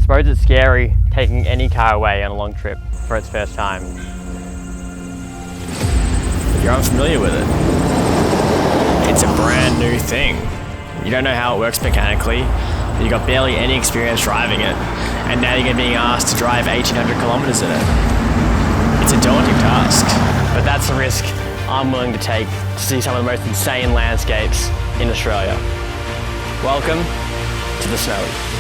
suppose it's scary taking any car away on a long trip for its first time. You're unfamiliar with it. It's a brand new thing. You don't know how it works mechanically. You got barely any experience driving it, and now you're being asked to drive 1,800 kilometers in it. It's a daunting task. But that's a risk I'm willing to take to see some of the most insane landscapes in Australia. Welcome to the Snowy.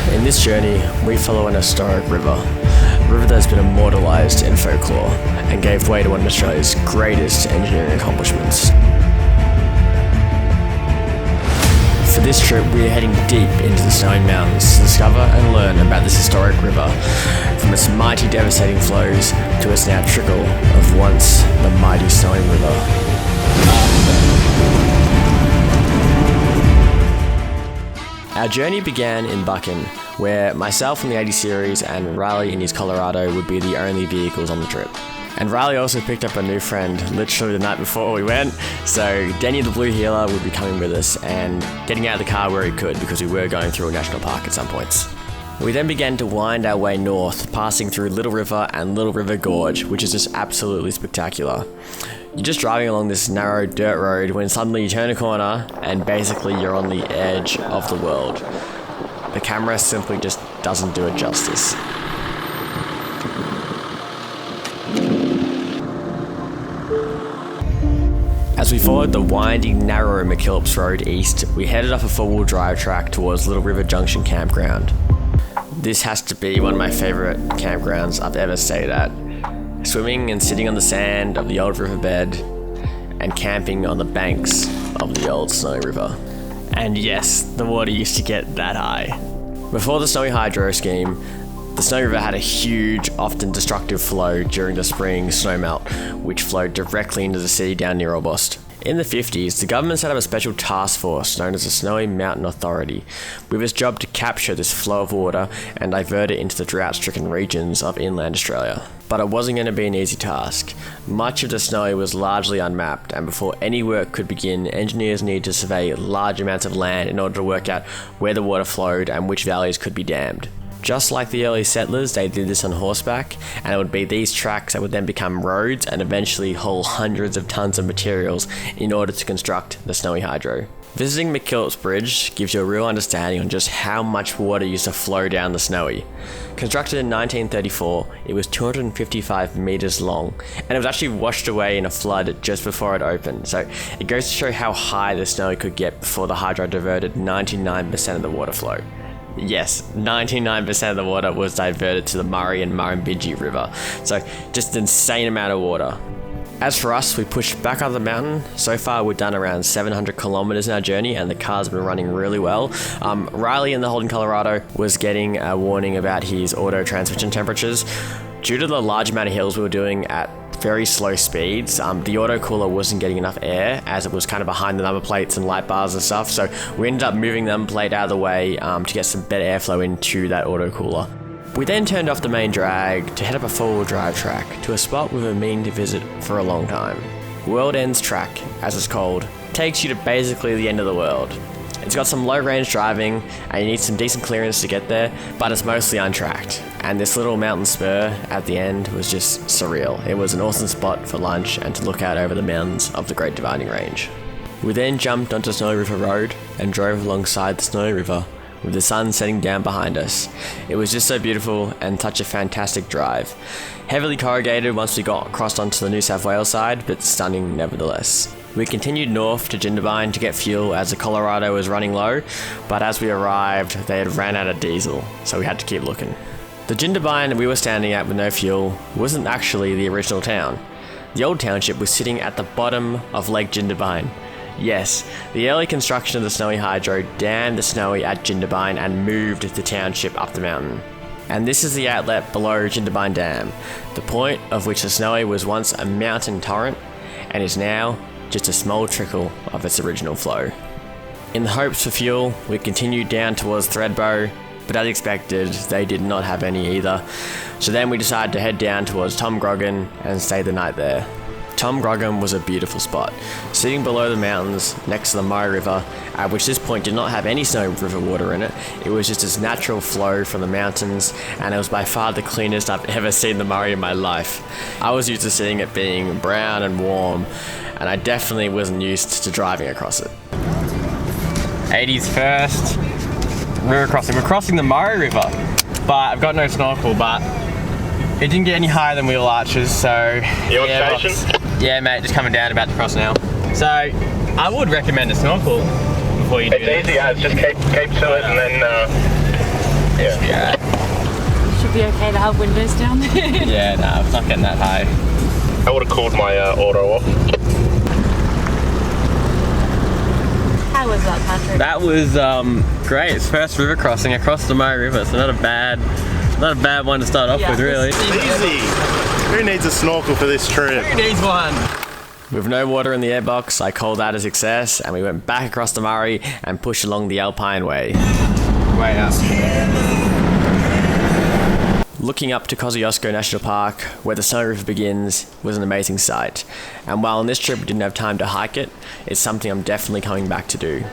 In this journey, we follow an historic river. A river that has been immortalised in folklore and gave way to one of Australia's greatest engineering accomplishments. For this trip, we are heading deep into the Snowy Mountains to discover and learn about this historic river, from its mighty devastating flows to its now trickle of once the mighty Snowy River. Our journey began in Buchan, where myself in the 80 Series and Riley in his Colorado would be the only vehicles on the trip. And Riley also picked up a new friend literally the night before we went, so Danny the Blue Heeler would be coming with us and getting out of the car where he could, because we were going through a national park at some points. We then began to wind our way north, passing through Little River and Little River Gorge, which is just absolutely spectacular. You're just driving along this narrow dirt road when suddenly you turn a corner and basically you're on the edge of the world. The camera simply just doesn't do it justice. As we followed the winding, narrow McKillops Road east, we headed off a 4-wheel drive track towards Little River Junction Campground. This has to be one of my favourite campgrounds I've ever stayed at. Swimming and sitting on the sand of the old riverbed and camping on the banks of the old Snowy River. And yes, the water used to get that high. Before the Snowy Hydro scheme, the Snowy River had a huge, often destructive flow during the spring snowmelt, which flowed directly into the sea down near Arvos. In the 50s, the government set up a special task force known as the Snowy Mountain Authority, with its job to capture this flow of water and divert it into the drought-stricken regions of inland Australia. But it wasn't going to be an easy task. Much of the Snowy was largely unmapped, and before any work could begin, engineers needed to survey large amounts of land in order to work out where the water flowed and which valleys could be dammed. Just like the early settlers, they did this on horseback, and it would be these tracks that would then become roads and eventually haul hundreds of tons of materials in order to construct the Snowy Hydro. Visiting McKillops Bridge gives you a real understanding on just how much water used to flow down the Snowy. Constructed in 1934, it was 255 metres long, and it was actually washed away in a flood just before it opened, so it goes to show how high the Snowy could get before the hydro diverted 99% of the water flow. Yes, 99% of the water was diverted to the Murray and Murrumbidgee River, so just an insane amount of water. As for us, we pushed back up the mountain. So far we've done around 700 kilometers in our journey and the car's been running really well. Riley in the Holden Colorado was getting a warning about his auto transmission temperatures. Due to the large amount of hills we were doing at very slow speeds, the auto cooler wasn't getting enough air as it was kind of behind the number plates and light bars and stuff, so we ended up moving the number plate out of the way to get some better airflow into that auto cooler. We then turned off the main drag to head up a 4-wheel drive track to a spot we've been meaning to visit for a long time. World End's Track, as it's called, takes you to basically the end of the world. It's got some low range driving and you need some decent clearance to get there, but it's mostly untracked. And this little mountain spur at the end was just surreal. It was an awesome spot for lunch and to look out over the mountains of the Great Dividing Range. We then jumped onto Snowy River Road and drove alongside the Snowy River with the sun setting down behind us. It was just so beautiful and such a fantastic drive. Heavily corrugated once we got crossed onto the New South Wales side, but stunning nevertheless. We continued north to Jindabyne to get fuel as the Colorado was running low, but as we arrived, they had ran out of diesel, so we had to keep looking. The Jindabyne we were standing at with no fuel wasn't actually the original town. The old township was sitting at the bottom of Lake Jindabyne. Yes, the early construction of the Snowy Hydro dammed the Snowy at Jindabyne and moved the township up the mountain. And this is the outlet below Jindabyne Dam, the point of which the Snowy was once a mountain torrent and is now just a small trickle of its original flow. In the hopes for fuel, we continued down towards Thredbo, but as expected, they did not have any either. So then we decided to head down towards Tom Grogan and stay the night there. Tom Grogan was a beautiful spot, sitting below the mountains next to the Murray River, which this point did not have any snowy river water in it. It was just its natural flow from the mountains, and it was by far the cleanest I've ever seen the Murray in my life. I was used to seeing it being brown and warm, and I definitely wasn't used to driving across it. 80's first river crossing. We're crossing the Murray River, but I've got no snorkel, but it didn't get any higher than wheel arches, so... You on station? Yeah, mate, just coming down, about to cross now. So, I would recommend a snorkel before you do It's easy, guys. Just keep to it and then, yeah. Should be okay to have windows down there. Yeah, no, it's not getting that high. I would have called my auto off. How was that, Patrick? That was great. It's first river crossing across the Murray River, so not a bad one to start off with, really. Easy. Who needs a snorkel for this trip? Who needs one? With no water in the airbox, I called that a success, and we went back across the Murray and pushed along the Alpine Way. Way up. Looking up to Kosciuszko National Park, where the Snowy River begins, was an amazing sight. And while on this trip we didn't have time to hike it, it's something I'm definitely coming back to do.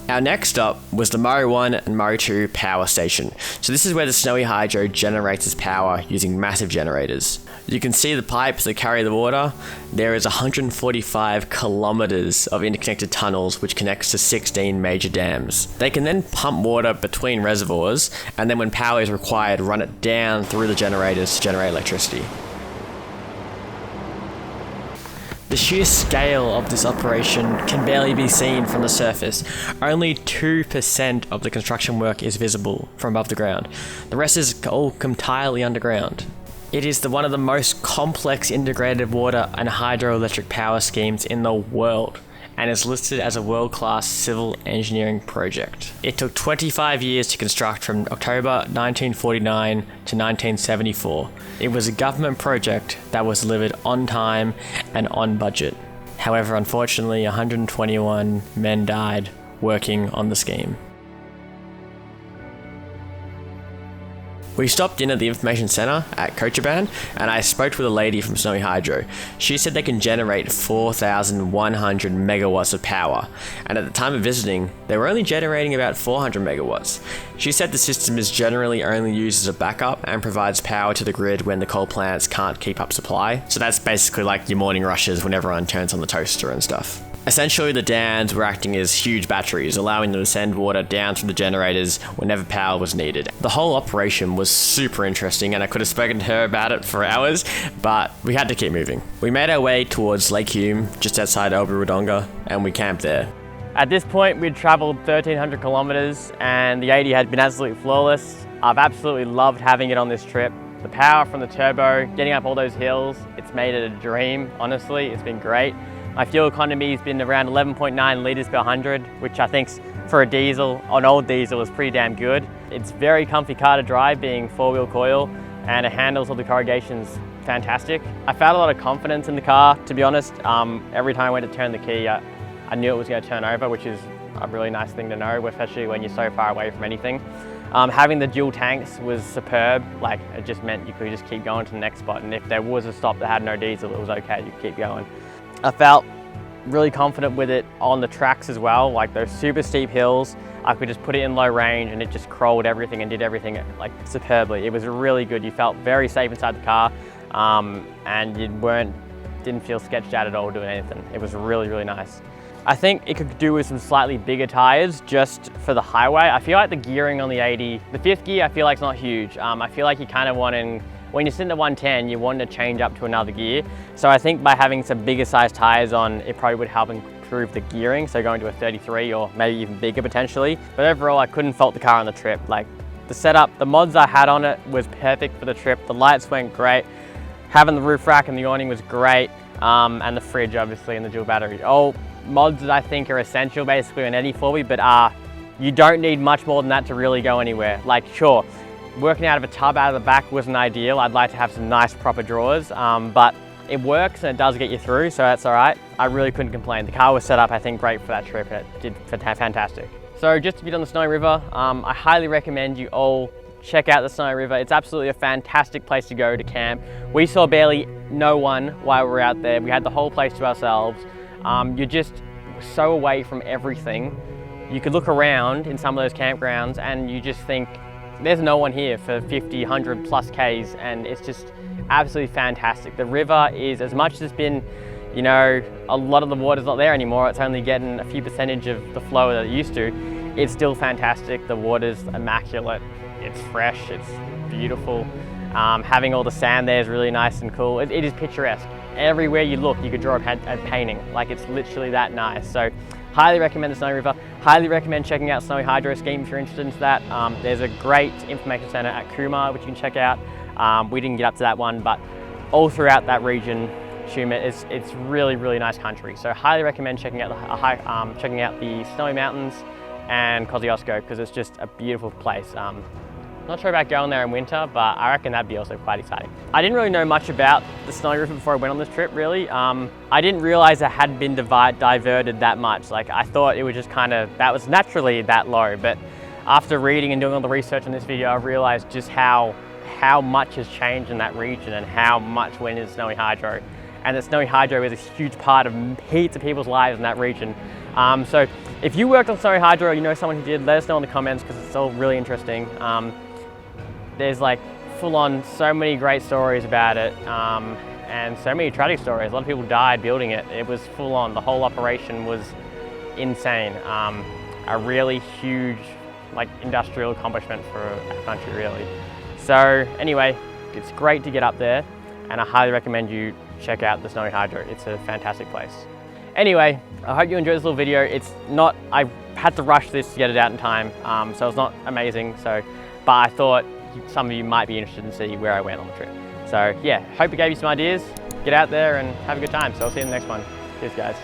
Our next stop was the Murray 1 and Murray 2 power station. So this is where the Snowy Hydro generates its power using massive generators. You can see the pipes that carry the water. There is 145 kilometers of interconnected tunnels which connects to 16 major dams. They can then pump water between reservoirs, and then when power is required, run it down through the generators to generate electricity. The sheer scale of this operation can barely be seen from the surface. Only 2% of the construction work is visible from above the ground. The rest is all entirely underground. It is one of the most complex integrated water and hydroelectric power schemes in the world, and is listed as a world-class civil engineering project. It took 25 years to construct from October 1949 to 1974. It was a government project that was delivered on time and on budget. However, unfortunately, 121 men died working on the scheme. We stopped in at the information centre at Cochabamba, and I spoke with a lady from Snowy Hydro. She said they can generate 4,100 megawatts of power, and at the time of visiting, they were only generating about 400 megawatts. She said the system is generally only used as a backup and provides power to the grid when the coal plants can't keep up supply. So that's basically like your morning rushes when everyone turns on the toaster and stuff. Essentially, the dams were acting as huge batteries, allowing them to send water down through the generators whenever power was needed. The whole operation was super interesting, and I could have spoken to her about it for hours, but we had to keep moving. We made our way towards Lake Hume, just outside Wodonga, and we camped there. At this point, we'd travelled 1,300 kilometres, and the 80 had been absolutely flawless. I've absolutely loved having it on this trip. The power from the turbo, getting up all those hills, it's made it a dream, honestly. It's been great. My fuel economy has been around 11.9 litres per 100, which I think for a diesel, an old diesel, is pretty damn good. It's very comfy car to drive, being 4-wheel coil, and it handles all the corrugations fantastic. I felt a lot of confidence in the car, to be honest. Every time I went to turn the key, I knew it was going to turn over, which is a really nice thing to know, especially when you're so far away from anything. Having the dual tanks was superb. Like, it just meant you could just keep going to the next spot, and if there was a stop that had no diesel, it was okay, you could keep going. I felt really confident with it on the tracks as well, like those super steep hills. I could just put it in low range and it just crawled everything and did everything like superbly. It was really good. You felt very safe inside the car, and you didn't feel sketched out at all doing anything. It was really, really nice. I think it could do with some slightly bigger tires just for the highway. I feel like the gearing on the 80, the fifth gear, I feel like it's not huge. I feel like you kind of want to, when you're sitting at 110, you want to change up to another gear. So I think by having some bigger size tires on, it probably would help improve the gearing. So going to a 33 or maybe even bigger potentially. But overall, I couldn't fault the car on the trip. Like, the setup, the mods I had on it was perfect for the trip. The lights went great. Having the roof rack and the awning was great. And the fridge, obviously, and the dual battery. All mods that I think are essential basically on any 4W, but you don't need much more than that to really go anywhere. Like, sure, working out of a tub out of the back wasn't ideal. I'd like to have some nice proper drawers, but it works and it does get you through, so that's all right. I really couldn't complain. The car was set up, I think, great for that trip, and it did fantastic. So just to get on the Snowy River, I highly recommend you all check out the Snowy River. It's absolutely a fantastic place to go to camp. We saw barely no one while we were out there. We had the whole place to ourselves. You're just so away from everything. You could look around in some of those campgrounds and you just think, there's no one here for 50, 100 plus Ks, and it's just absolutely fantastic. The river is, as much as it's been, you know, a lot of the water's not there anymore, it's only getting a few percentage of the flow that it used to, it's still fantastic. The water's immaculate, it's fresh, it's beautiful. Having all the sand there is really nice and cool. It is picturesque. Everywhere you look, you could draw a painting. Like, it's literally that nice. So, highly recommend the Snowy River. Highly recommend checking out Snowy Hydro Scheme if you're interested in that. There's a great information centre at Coomera, which you can check out. We didn't get up to that one, but all throughout that region, Tumut, it's really, really nice country. So highly recommend checking out the Snowy Mountains and Kosciuszko, because it's just a beautiful place. Not sure about going there in winter, but I reckon that'd be also quite exciting. I didn't really know much about the Snowy River before I went on this trip, really. I didn't realize it had been diverted that much. Like, I thought it was just kind of, that was naturally that low, but after reading and doing all the research on this video, I realized just how much has changed in that region and how much went into Snowy Hydro. And the Snowy Hydro is a huge part of heaps of people's lives in that region. So if you worked on Snowy Hydro or you know someone who did, let us know in the comments, because it's all really interesting. There's like full on so many great stories about it, and so many tragic stories. A lot of people died building it. It was full on, the whole operation was insane. A really huge like industrial accomplishment for a country, really. So anyway, it's great to get up there, and I highly recommend you check out the Snowy Hydro. It's a fantastic place. Anyway, I hope you enjoyed this little video. It's not, I had to rush this to get it out in time, so it's not amazing. So, but I thought some of you might be interested in seeing where I went on the trip. So yeah, hope it gave you some ideas. Get out there and have a good time. So I'll see you in the next one. Cheers, guys.